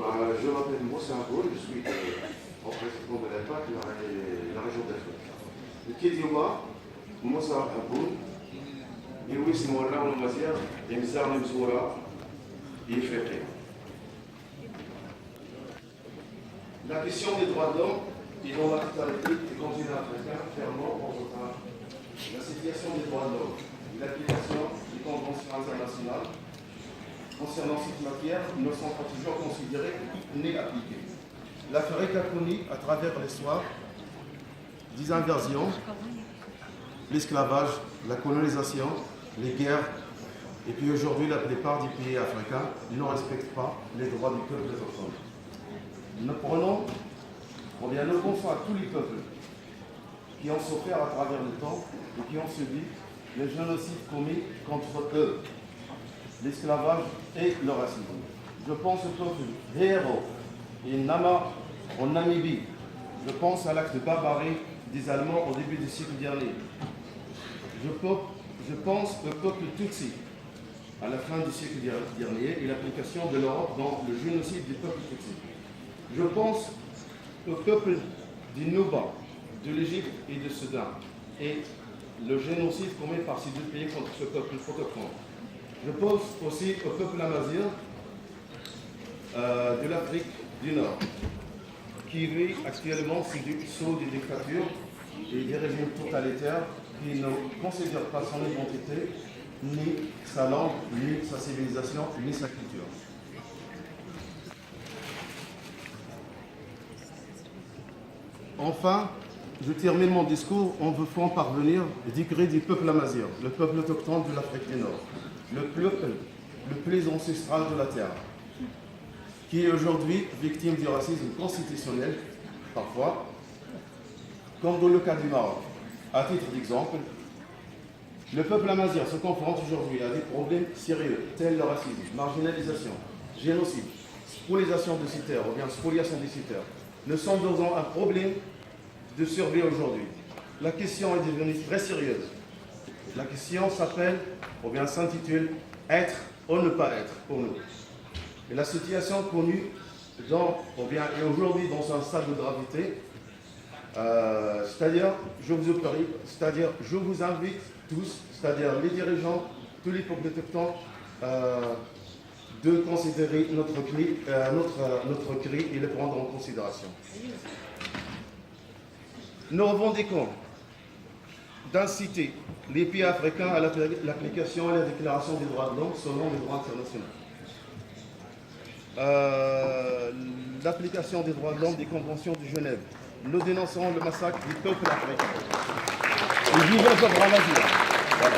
Je m'appelle Moussa Aboul, je suis représentant de l'IMPAC, la région d'Afrique. Le Kédioua, Moussa Aboul, Louis Moura, le Mazir, et Mzar Mzoura, et Féké. La question des droits de l'homme et dans la totalité du continent africain, clairement, on retrouve la situation des droits de l'homme, l'application des conventions internationales concernant cette matière ne sont pas toujours considérées ni appliquées. L'Afrique a connu à travers l'histoire des invasions, l'esclavage, la colonisation, les guerres, et puis aujourd'hui la plupart des pays africains ne respectent pas les droits du peuple autochtone. Nous prenons, ou bien nous pensons à tous les peuples qui ont souffert à travers le temps et qui ont subi les génocides commis contre eux, l'esclavage et le racisme. Je pense au peuple Héros et Nama en Namibie. Je pense à l'acte de barbarie des Allemands au début du siècle dernier. Je pense au peuple Tutsi à la fin du siècle dernier et l'application de l'Europe dans le génocide du peuple Tutsi. Je pense au peuple du Nuba, de l'Égypte et du Soudan et le génocide commis par ces deux pays contre ce peuple autochtone. Je pense aussi au peuple amazigh de l'Afrique du Nord, qui vit actuellement sous des dictatures et des régimes totalitaires qui ne considèrent pas son identité, ni sa langue, ni sa civilisation, ni sa culture. Enfin, je termine mon discours en vous faisant parvenir le décret du peuple amazigh, le peuple autochtone de l'Afrique du Nord, le peuple le plus ancestral de la Terre, qui est aujourd'hui victime du racisme constitutionnel, parfois, comme dans le cas du Maroc. À titre d'exemple, le peuple amazigh se confronte aujourd'hui à des problèmes sérieux, tels le racisme, marginalisation, génocide, spoliation de ses terres, ou bien spoliation des terres. Nous sommes dans un problème de survie aujourd'hui. La question est devenue très sérieuse. La question s'appelle, ou bien s'intitule, être ou ne pas être pour nous. Et la situation connue ou bien est aujourd'hui dans un stade de gravité, c'est-à-dire, je vous invite tous, c'est-à-dire les dirigeants, tous les peuples autochtones, de considérer notre cri et le prendre en considération. Nous revendiquons d'inciter les pays africains à l'application et la déclaration des droits de l'homme selon les droits internationaux. L'application des droits de l'homme des conventions de Genève. Nous dénonçons le massacre du peuple africain. Et vivons le droit à la vie. Voilà.